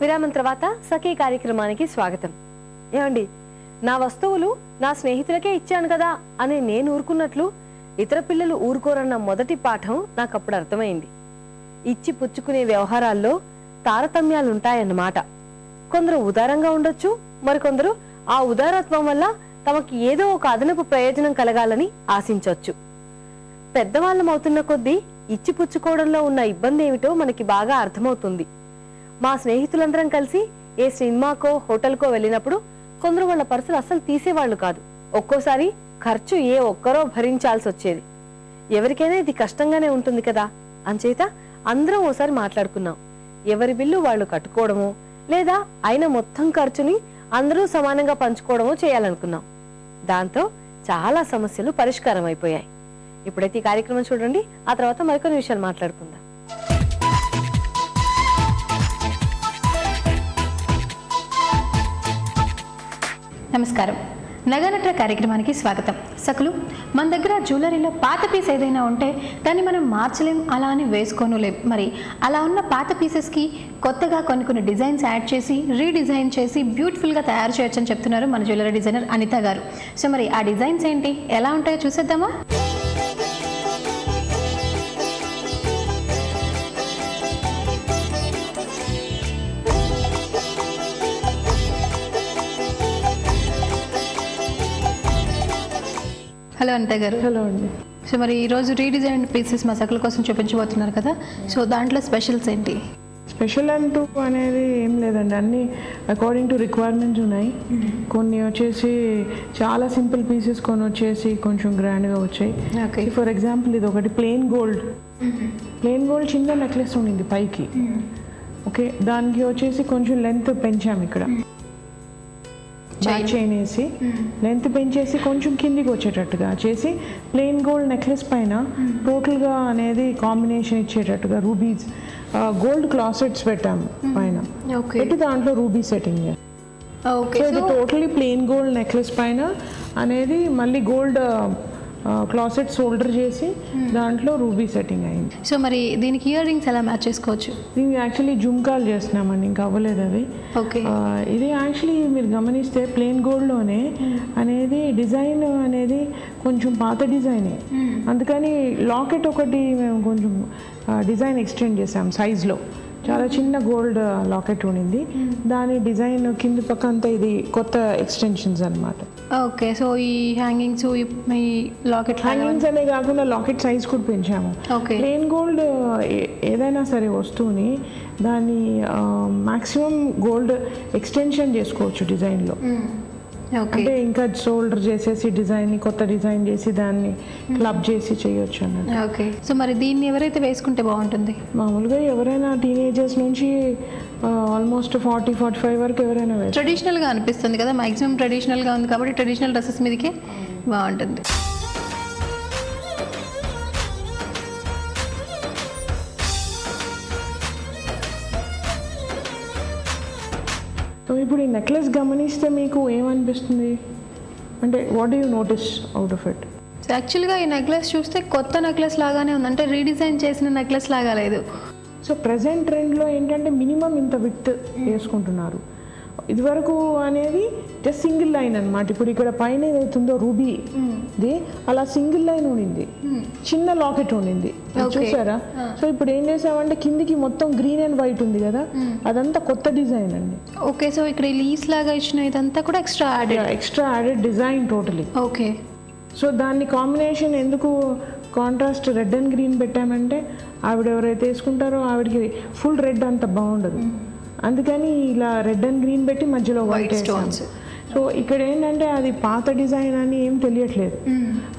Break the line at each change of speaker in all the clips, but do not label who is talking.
విరామం తర్వాత సఖీ కార్యక్రమానికి స్వాగతం. ఏమండి, నా వస్తువులు నా స్నేహితులకే ఇచ్చాను కదా అని నేను ఊరుకున్నట్లు ఇతర పిల్లలు ఊరుకోరన్న మొదటి పాఠం నాకు అప్పుడు అర్థమైంది. ఇచ్చి పుచ్చుకునే వ్యవహారాల్లో తారతమ్యాలుంటాయన్నమాట. కొందరు ఉదారంగా ఉండొచ్చు, మరికొందరు ఆ ఉదారత్వం వల్ల తమకి ఏదో ఒక అదనపు ప్రయోజనం కలగాలని ఆశించవచ్చు. పెద్దవాళ్ళం అవుతున్న కొద్దీ ఇచ్చి పుచ్చుకోవడంలో ఉన్న ఇబ్బంది ఏమిటో మనకి బాగా అర్థమవుతుంది. మా స్నేహితులందరం కలిసి ఏ సినిమాకో హోటల్కో వెళ్ళినప్పుడు కొందరు వాళ్ళ పర్సులు అస్సలు తీసేవాళ్లు కాదు. ఒక్కోసారి ఖర్చు ఏ ఒక్కరో భరించాల్సి వచ్చేది. ఎవరికైనా ఇది కష్టంగానే ఉంటుంది కదా, అంచేత అందరం ఓసారి మాట్లాడుకున్నాం. ఎవరి బిల్లు వాళ్ళు కట్టుకోవడమో లేదా అయిన మొత్తం ఖర్చుని అందరూ సమానంగా పంచుకోవడమో చేయాలనుకున్నాం. దాంతో చాలా సమస్యలు పరిష్కారం అయిపోయాయి. ఇప్పుడైతే ఈ కార్యక్రమం చూడండి, ఆ తర్వాత మరికొన్ని విషయాలు మాట్లాడుకుందాం.
నమస్కారం, నగనట్ర కార్యక్రమానికి స్వాగతం. సకులు, మన దగ్గర జ్యువెలరీలో పాత పీస్ ఏదైనా ఉంటే దాన్ని మనం మార్చలేం, అలా అని వేసుకోనులేం. మరి అలా ఉన్న పాత పీసెస్కి కొత్తగా కొన్ని డిజైన్స్ యాడ్ చేసి రీడిజైన్ చేసి బ్యూటిఫుల్గా తయారు చేయొచ్చు అని చెప్తున్నారు మన జ్యువెలరీ డిజైనర్ అనిత గారు. సో మరి ఆ డిజైన్స్ ఏంటి, ఎలా ఉంటాయో చూసేద్దామా? హలో అనిత గారు.
హలో అండి.
సో మరి ఈరోజు రీడిజైన్ పీసెస్ మా సకుల కోసం చూపించబోతున్నారు కదా, సో దాంట్లో స్పెషల్స్ ఏంటి?
స్పెషల్ అంటూ అనేది ఏం లేదండి, అన్నీ అకార్డింగ్ టు రిక్వైర్మెంట్స్ ఉన్నాయి. కొన్ని వచ్చేసి చాలా సింపుల్ పీసెస్, కొన్ని వచ్చేసి కొంచెం గ్రాండ్గా వచ్చాయి. ఫర్ ఎగ్జాంపుల్ ఇది ఒకటి ప్లెయిన్ గోల్డ్ చిన్న నెక్లెస్ ఉండింది పైకి. ఓకే, దానికి వచ్చేసి కొంచెం లెంత్ పెంచాము, ఇక్కడ బ్యాక్ చైన్ వేసి లెంత్ పెంచేసి కొంచెం కిందికి వచ్చేటట్టుగా చేసి ప్లెయిన్ గోల్డ్ నెక్లెస్ పైన టోటల్గా అనేది కాంబినేషన్ ఇచ్చేటట్టుగా రూబీస్ గోల్డ్ క్లాసెట్స్ పెట్టాము పైన పెట్టి దాంట్లో రూబీ సెట్టింగ్. సో ఇది టోటలీ ప్లెయిన్ గోల్డ్ నెక్లెస్ పైన అనేది మళ్ళీ గోల్డ్ క్లాసెట్ షోల్డర్ చేసి దాంట్లో రూబీ సెట్టింగ్ అయింది.
సో మరి దీనికి ఇయర్ రింగ్స్ ఎలా మ్యాచ్ చేసుకోవచ్చు?
దీనికి యాక్చువల్లీ జుమ్కాలు చేస్తున్నామండి, ఇంకా అవ్వలేదు అవి. ఇది యాక్చువల్లీ మీరు గమనిస్తే ప్లెయిన్ గోల్డ్లోనే అనేది డిజైన్ అనేది కొంచెం పాత డిజైనే, అందుకని లాకెట్ ఒకటి మేము కొంచెం డిజైన్ ఎక్స్టెండ్ చేసాం సైజ్లో. చాలా చిన్న గోల్డ్ లాకెట్ ఉండింది, దాని డిజైన్ కింది పక్క అంతా ఇది కొత్త ఎక్స్టెన్షన్స్ అనమాట.
ఓకే, సో ఈ హ్యాంగింగ్స్ ఈ లాకెట్
హ్యాంగింగ్స్ అనే కాకుండా లాకెట్ సైజ్ కూడా పెంచాము. ప్లెయిన్ గోల్డ్ ఏదైనా సరే వస్తువుని దాన్ని మ్యాక్సిమం గోల్డ్ ఎక్స్టెన్షన్ చేసుకోవచ్చు డిజైన్లో. అంటే ఇంకా షోల్డర్ చేసేసి డిజైన్ కొత్త డిజైన్ చేసి దాన్ని క్లబ్ చేసి చేయొచ్చు అన్నట్టు.
ఓకే, సో మరి దీన్ని ఎవరైతే వేసుకుంటే బాగుంటుంది?
మామూలుగా ఎవరైనా టీనేజర్స్ నుంచి ఆల్మోస్ట్ 40-45 వరకు ఎవరైనా వేస్తారు.
ట్రెడిషనల్గా అనిపిస్తుంది కదా, మ్యాక్సిమం ట్రెడిషనల్గా ఉంది కాబట్టి ట్రెడిషనల్ డ్రెస్సెస్ మీదకే బాగుంటుంది.
సో ఇప్పుడు ఈ నెక్లెస్ గమనిస్తే మీకు ఏమనిపిస్తుంది, అంటే what do you notice out of it?
So యాక్చువల్గా ఈ నెక్లెస్ చూస్తే కొత్త నెక్లెస్ లాగానే ఉంది, అంటే రీడిజైన్ చేసిన నెక్లెస్ లాగా లేదు.
సో ప్రజెంట్ ట్రెండ్లో ఏంటంటే మినిమం ఇంత విడ్త్ వేసుకుంటున్నారు. ఇదివరకు అనేది జస్ట్ సింగిల్ లైన్ అనమాట. ఇప్పుడు ఇక్కడ పైన ఏదైతుందో రూబీ ది అలా సింగిల్ లైన్ ఉండింది, చిన్న లాకెట్ ఉండింది, చూసారా? సో ఇప్పుడు ఏం చేసామంటే కిందికి మొత్తం గ్రీన్ అండ్ వైట్ ఉంది కదా, అదంతా కొత్త డిజైన్ అండి.
ఓకే, సో ఇక్కడ లీస్ లాగా ఇచ్చిన ఇదంతా కూడా extra
added design totally.
Okay,
so దాన్ని కాంబినేషన్ ఎందుకు కాంట్రాస్ట్ రెడ్ అండ్ గ్రీన్ పెట్టామంటే ఆవిడ ఎవరైతే వేసుకుంటారో ఆవిడకి ఫుల్ రెడ్ అంత బాగుండదు, అందుకని ఇలా రెడ్ అండ్ గ్రీన్ పెట్టి మధ్యలో వైట్ స్టోన్స్. సో ఇక్కడ ఏంటంటే అది పాత డిజైన్ అని ఏం తెలియట్లేదు,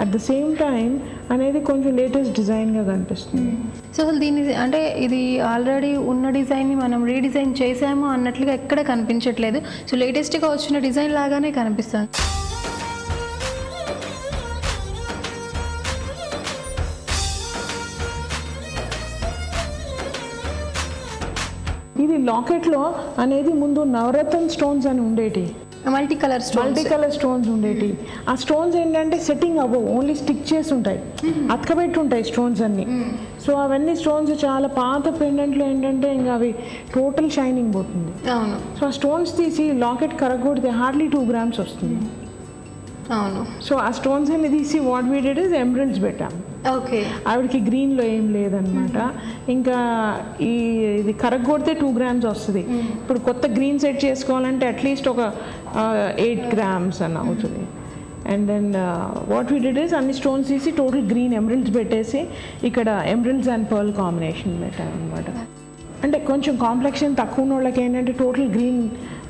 అట్ ద సేమ్ టైం అనేది కొంచెం లేటెస్ట్ డిజైన్గా కనిపిస్తుంది.
సో అసలు దీని అంటే ఇది ఆల్రెడీ ఉన్న డిజైన్ని మనం రీడిజైన్ చేసాము అన్నట్లుగా ఎక్కడ కనిపించట్లేదు. సో లేటెస్ట్గా వచ్చిన డిజైన్ లాగానే కనిపిస్తుంది.
ఇది లాకెట్లో అనేది ముందు నవరత్న స్టోన్స్ అని ఉండేటి.
మల్టీ కలర్
స్టోన్స్ ఉండేటి. ఆ స్టోన్స్ ఏంటంటే సెట్టింగ్ అవ్వవు, ఓన్లీ స్టిక్ చేసి ఉంటాయి, అతకబెట్టి ఉంటాయి స్టోన్స్ అన్ని. సో అవన్నీ స్టోన్స్ చాలా పాత పెండెంట్లు ఏంటంటే ఇంకా అవి టోటల్ షైనింగ్ పోతుంది. సో ఆ స్టోన్స్ తీసి లాకెట్ కరగొడితే హార్డ్లీ 2 grams వస్తుంది.
అవును.
సో ఆ స్టోన్స్ అన్ని తీసి what we did is emeralds పెట్టాము.
ఓకే.
ఆవిడకి గ్రీన్లో ఏం లేదనమాట. ఇంకా ఇది కరగొడితే 2 grams వస్తుంది. ఇప్పుడు కొత్త గ్రీన్ సెట్ చేసుకోవాలంటే అట్లీస్ట్ ఒక 8 grams అని అవుతుంది. And then what we did is అన్ని స్టోన్స్ తీసి టోటల్ గ్రీన్ ఎమరల్డ్స్ పెట్టేసి ఇక్కడ ఎమరల్డ్స్ అండ్ పర్ల్ కాంబినేషన్ పెట్టాను అనమాట. అంటే కొంచెం కాంప్లెక్షన్ తక్కువ ఉన్న వాళ్ళకి ఏంటంటే టోటల్ గ్రీన్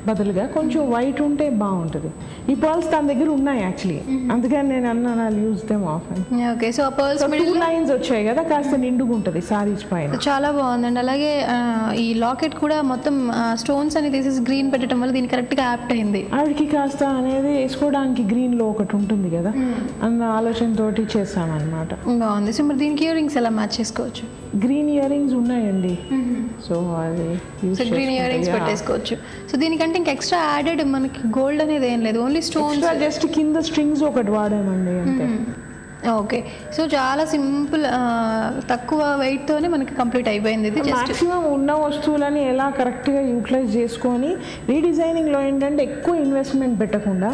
బదులుగా కొంచెం వైట్ ఉంటే బాగుంటుంది. ఈ పర్ల్స్ తన దగ్గర ఉన్నాయి యాక్చువల్లీ, అందుకని నేను అన్నాను I'll use them often.
Okay. So ఆ పర్ల్స్
2 lines వచ్చాయి కదా, కాస్త నిండుగా ఉంటుంది సారీస్ పైన.
చాలా బాగుందండి. అలాగే ఈ లాకెట్ కూడా మొత్తం స్టోన్స్ అని తీసేసి గ్రీన్ పెట్టడం వల్ల దీనికి కరెక్ట్గా యాప్ట్ అయింది.
ఆవిడకి కాస్త అనేది వేసుకోవడానికి గ్రీన్లో ఒకటి ఉంటుంది కదా అన్న ఆలోచనతోటి చేసామన్నమాట.
బాగుంది. సో మరి దీనికి ఇయర్ రింగ్స్ ఎలా మ్యాచ్ చేసుకోవచ్చు?
గ్రీన్ ఇయర్ రింగ్స్ ఉన్నాయండి. సో అది
గ్రీన్ ఇయర్ రింగ్స్ పెట్టేసుకోవచ్చు. సో దీనికంటే ఇంకా ఎక్స్ట్రా యాడెడ్ మనకి గోల్డ్ అనేది ఏం లేదు, ఓన్లీ స్టోన్స్,
జస్ట్ కింద స్ట్రింగ్స్ ఒకటి వాడామండి అంతే.
ఓకే. సో చాలా సింపుల్, తక్కువ వెయిట్ తోనే మనకి కంప్లీట్ అయిపోయింది. ఇది
మాక్సిమం ఉన్న వస్తువులని ఎలా కరెక్ట్గా యూటిలైజ్ చేసుకొని రీడిజైనింగ్లో ఏంటంటే ఎక్కువ ఇన్వెస్ట్మెంట్ పెట్టకుండా,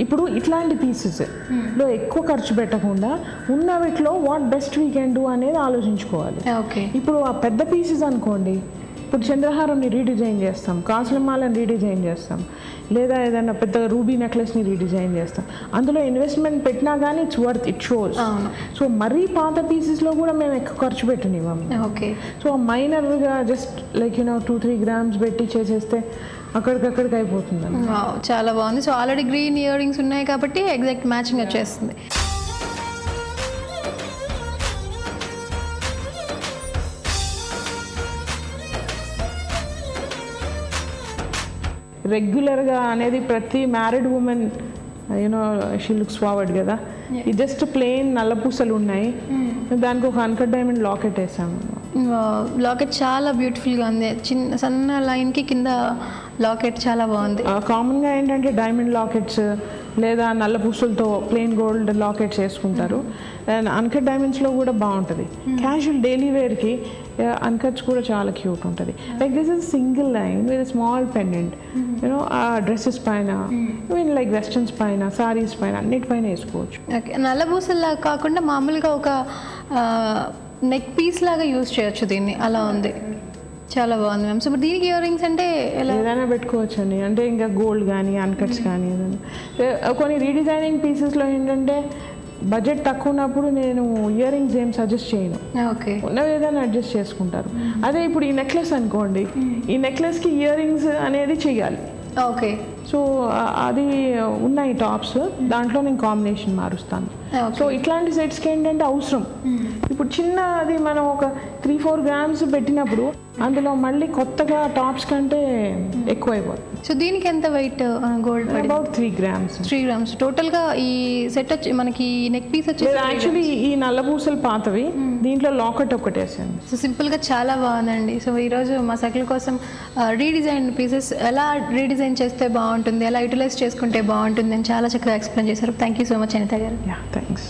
ఇప్పుడు ఇట్లాంటి పీసెస్లో ఎక్కువ ఖర్చు పెట్టకుండా ఉన్న వీటిలో what best we can do అనేది ఆలోచించుకోవాలి.
ఓకే.
ఇప్పుడు ఆ పెద్ద పీసెస్ అనుకోండి, ఇప్పుడు చంద్రహారంని రీడిజైన్ చేస్తాం, కాసులమాలని రీడిజైన్ చేస్తాం, లేదా ఏదైనా పెద్ద రూబీ నెక్లెస్ని రీడిజైన్ చేస్తాం. అందులో ఇన్వెస్ట్మెంట్ పెట్టినా కానీ it's worth, it shows. So మరీ పాత పీసెస్లో కూడా మేము ఎక్కువ ఖర్చు పెట్టనివ్వము.
ఓకే.
సో మైనర్గా జస్ట్ లైక్ 2-3 grams పెట్టి చేసేస్తే అక్కడికక్కడికి అయిపోతుంది.
చాలా బాగుంది. So already green earrings ఉన్నాయి కాబట్టి ఎగ్జాక్ట్ మ్యాచింగ్ వచ్చేస్తుంది.
రెగ్యులర్గా అనేది ప్రతి married women she looks forward కదా. ఇది జస్ట్ ప్లెయిన్ నల్ల పూసలు ఉన్నాయి, దానికి ఒక అన్కట్ డైమండ్ లాకెట్ వేసాము.
లాకెట్ చాలా బ్యూటిఫుల్గా ఉంది, చిన్న సన్న లైన్కి కింద లాకెట్ చాలా బాగుంది.
కామన్గా ఏంటంటే డైమండ్ లాకెట్స్ లేదా నల్ల పూసలతో ప్లెయిన్ గోల్డ్ లాకెట్స్ వేసుకుంటారు. అండ్ అన్కట్ డైమండ్స్లో కూడా బాగుంటుంది. క్యాజువల్ డైలీ వేర్కి అన్కట్స్ కూడా చాలా క్యూట్ ఉంటుంది. Like this is single line with small pendant, ఆ డ్రెస్సెస్ పైన, లైక్ వెస్టర్న్స్ పైన, సారీస్ పైన, అన్నిటిపైన వేసుకోవచ్చు.
ఓకే. నల్ల పూసల్లా కాకుండా మామూలుగా ఒక నెక్ పీస్ లాగా యూజ్ చేయొచ్చు దీన్ని, అలా ఉంది. చాలా బాగుంది మ్యామ్. సో దీనికి ఇయర్ రింగ్స్ అంటే
ఏదైనా పెట్టుకోవచ్చు అండి, అంటే ఇంకా గోల్డ్ కానీ అన్కట్స్ కానీ ఏదైనా. కొన్ని రీడిజైనింగ్ పీసెస్లో ఏంటంటే బడ్జెట్ తక్కువ ఉన్నప్పుడు నేను ఇయర్ రింగ్స్ ఏం సజెస్ట్ చేయను, ఉన్నవి ఏదైనా అడ్జస్ట్ చేసుకుంటారు. అదే ఇప్పుడు ఈ నెక్లెస్ అనుకోండి, ఈ నెక్లెస్కి ఇయర్ రింగ్స్ అనేది చెయ్యాలి.
ఓకే.
సో అది ఉన్నాయి టాప్స్, దాంట్లో నేను కాంబినేషన్ మారుస్తాను. సో ఇట్లాంటి సెట్స్కి ఏంటంటే అవసరం. ఇప్పుడు చిన్నది మనం ఒక 3-4 grams పెట్టినప్పుడు అందులో మళ్ళీ కొత్తగా టాప్స్ కంటే ఎక్కువ అయిపోతుంది.
సో దీనికి ఎంత wait gold?
About 3 grams.
3 grams టోటల్గా ఈ సెట్ వచ్చి మనకి నెక్ పీస్ వచ్చేసి.
యాక్చువల్లీ ఈ నల్ల పూసలు పాతవి, దీంట్లో లాకెట్ ఒకటి వేసాను.
సో సింపుల్గా చాలా బాగుందండి. సో ఈరోజు మా సైకిల్ కోసం రీడిజైన్ పీసెస్ ఎలా రీడిజైన్ చేస్తే బాగుంటుంది, ఎలా యూటిలైజ్ చేసుకుంటే బాగుంటుంది అని చాలా చక్కగా ఎక్స్ప్లెయిన్ చేశారు. Thank you so much Anitha గారు.
థ్యాంక్స్.